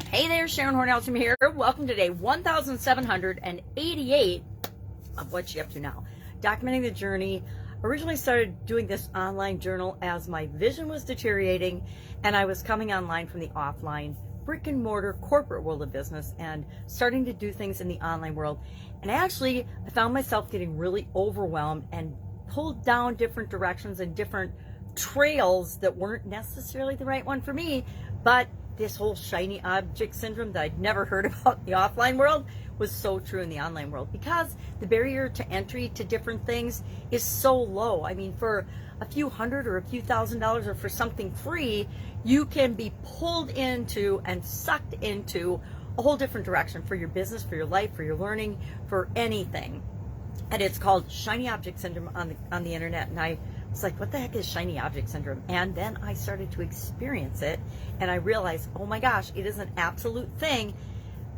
Hey there, Sharon Horne-Ellstrom here. Welcome to day 1788 of What You Up To Now. Documenting the journey. Originally started doing this online journal as my vision was deteriorating and I was coming online from the offline brick and mortar corporate world of business and starting to do things in the online world. And actually, I found myself getting really overwhelmed and pulled down different directions and different trails that weren't necessarily the right one for me, but this whole shiny object syndrome that I'd never heard about in the offline world was so true in the online world because the barrier to entry to different things is so low. I mean, for a few $100 or a few $1,000s or for something free, you can be pulled into and sucked into a whole different direction for your business, for your life, for your learning, for anything. And it's called shiny object syndrome on the internet. And I was like, what the heck is shiny object syndrome? And then I started to experience it and I realized, oh my gosh, it is an absolute thing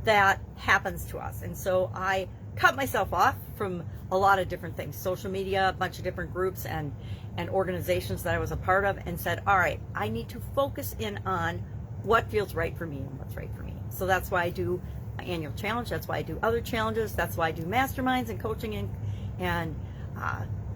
that happens to us. And so I cut myself off from a lot of different things, social media, a bunch of different groups and organizations that I was a part of, and said, all right, I need to focus in on what feels right for me and what's right for me. So that's why I do my annual challenge. That's why I do other challenges. That's why I do masterminds and coaching and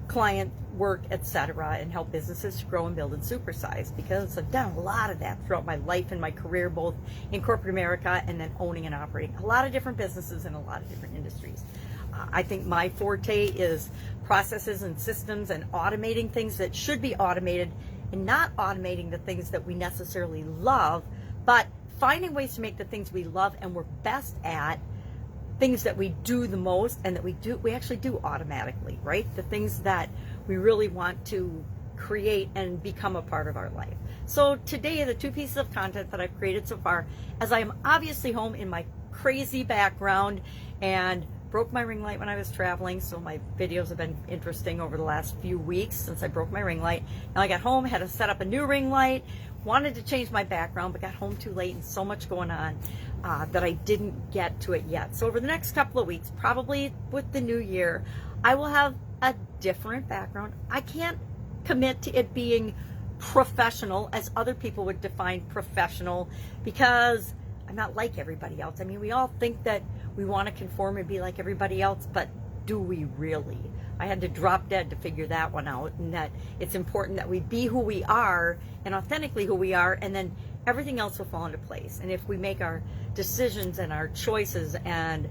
client work, etc., and help businesses to grow and build and supersize, because I've done a lot of that throughout my life and my career, both in corporate America and then owning and operating a lot of different businesses in a lot of different industries. I think my forte is processes and systems and automating things that should be automated and not automating the things that we necessarily love, but finding ways to make the things we love and we're best at things that we do the most and that we actually do automatically, right? The things that we really want to create and become a part of our life. So today, the two pieces of content that I've created so far, as I am obviously home in my crazy background and broke my ring light when I was traveling, so my videos have been interesting over the last few weeks since I broke my ring light. Now I got home, had to set up a new ring light, wanted to change my background, but got home too late and so much going on that I didn't get to it yet. So over the next couple of weeks, probably with the new year, I will have a different background. I can't commit to it being professional as other people would define professional, because I'm not like everybody else. I mean, we all think that we want to conform and be like everybody else, but do we really? I had to drop dead to figure that one out, and that it's important that we be who we are and authentically who we are, and then everything else will fall into place. And if we make our decisions and our choices and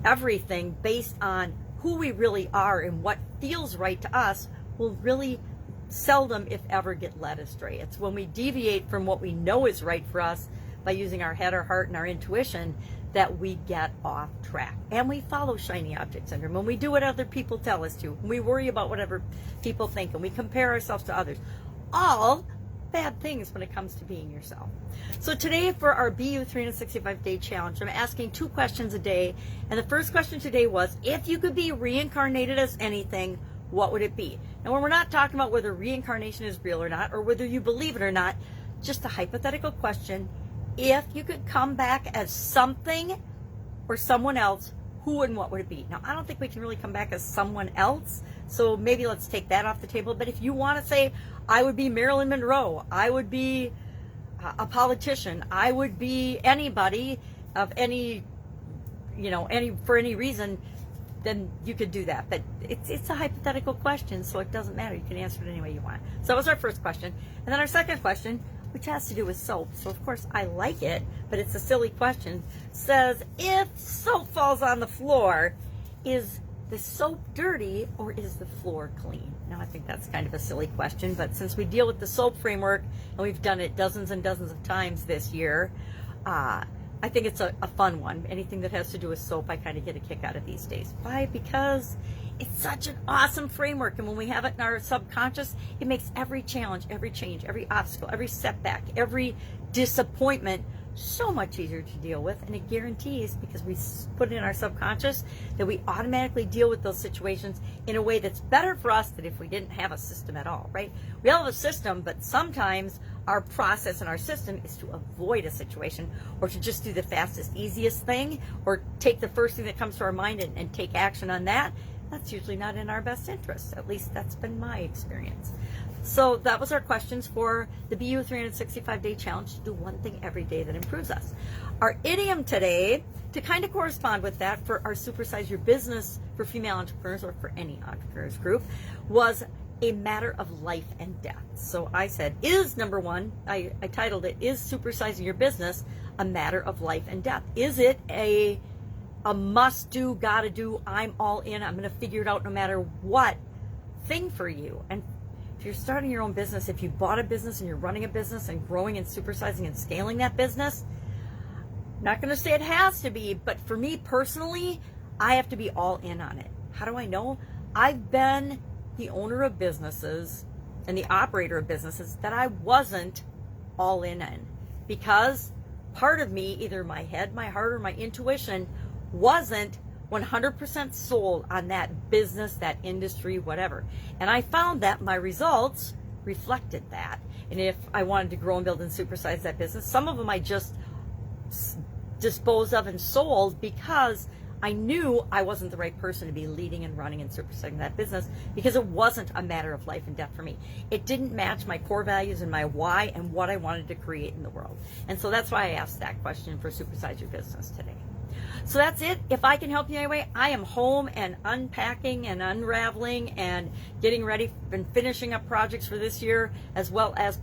everything based on who we really are and what feels right to us, we'll really seldom, if ever, get led astray. It's when we deviate from what we know is right for us by using our head, our heart, and our intuition that we get off track. And we follow shiny object syndrome. When we do what other people tell us to, when we worry about whatever people think, and we compare ourselves to others. All bad things when it comes to being yourself. So today, for our BU 365-day challenge, I'm asking 2 questions a day. And the first question today was, if you could be reincarnated as anything, what would it be? Now, when we're not talking about whether reincarnation is real or not, or whether you believe it or not, just a hypothetical question. If you could come back as something or someone else, who and what would it be? Now, I don't think we can really come back as someone else, so maybe let's take that off the table. But if you want to say, I would be Marilyn Monroe, I would be a politician, I would be anybody of any, for any reason, then you could do that. But it's a hypothetical question, so it doesn't matter. You can answer it any way you want. So that was our first question. And then our second question, which has to do with soap. So of course I like it, but it's a silly question. Says, if soap falls on the floor, is the soap dirty or is the floor clean? Now, I think that's kind of a silly question, but since we deal with the soap framework and we've done it dozens and dozens of times this year, I think it's a fun one. Anything that has to do with soap, I kind of get a kick out of these days. Why? Because it's such an awesome framework, and when we have it in our subconscious, it makes every challenge, every change, every obstacle, every setback, every disappointment so much easier to deal with. And it guarantees, because we put it in our subconscious, that we automatically deal with those situations in a way that's better for us than if we didn't have a system at all, right? We all have a system, but sometimes our process and our system is to avoid a situation, or to just do the fastest, easiest thing, or take the first thing that comes to our mind and take action on that. That's usually not in our best interest. At least that's been my experience. So that was our questions for the BU 365-day challenge, to do one thing every day that improves us. Our idiom today, to kind of correspond with that for our Supersize Your Business for female entrepreneurs, or for any entrepreneurs group, was a matter of life and death. So I said, is number one, I titled it, is supersizing your business a matter of life and death? Is it a must do, gotta do, I'm all in, I'm gonna figure it out no matter what thing for you? And if you're starting your own business, if you bought a business and you're running a business and growing and supersizing and scaling that business, I'm not gonna say it has to be, but for me personally, I have to be all in on it. How do I know? I've been the owner of businesses and the operator of businesses that I wasn't all in on, because part of me, either my head, my heart, or my intuition, wasn't 100% sold on that business, that industry, whatever. And I found that my results reflected that. And if I wanted to grow and build and supersize that business, some of them I just disposed of and sold because I knew I wasn't the right person to be leading and running and superseding that business, because it wasn't a matter of life and death for me. It didn't match my core values and my why and what I wanted to create in the world. And so that's why I asked that question for Supersize Your Business today. So that's it. If I can help you anyway, I am home and unpacking and unraveling and getting ready and finishing up projects for this year, as well as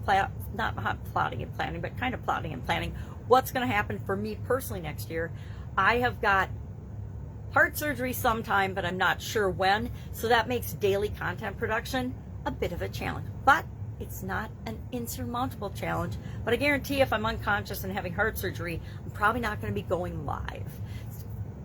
not plotting and planning, but kind of plotting and planning what's going to happen for me personally next year. I have got heart surgery sometime, but I'm not sure when. So that makes daily content production a bit of a challenge, but it's not an insurmountable challenge. But I guarantee if I'm unconscious and having heart surgery, I'm probably not going to be going live.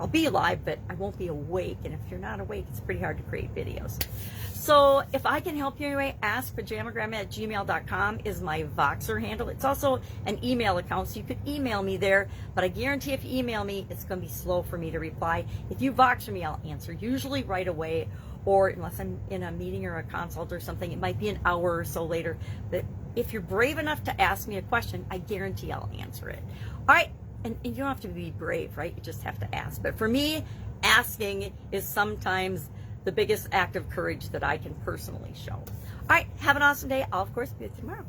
I'll be live, but I won't be awake. And if you're not awake, it's pretty hard to create videos. So if I can help you anyway, askpajamagrandma@gmail.com is my Voxer handle. It's also an email account, so you could email me there. But I guarantee if you email me, it's going to be slow for me to reply. If you Voxer me, I'll answer usually right away. Or unless I'm in a meeting or a consult or something, it might be an hour or so later. But if you're brave enough to ask me a question, I guarantee I'll answer it. All right. And you don't have to be brave, right? You just have to ask. But for me, asking is sometimes the biggest act of courage that I can personally show. All right, have an awesome day. I'll, of course, be with you tomorrow.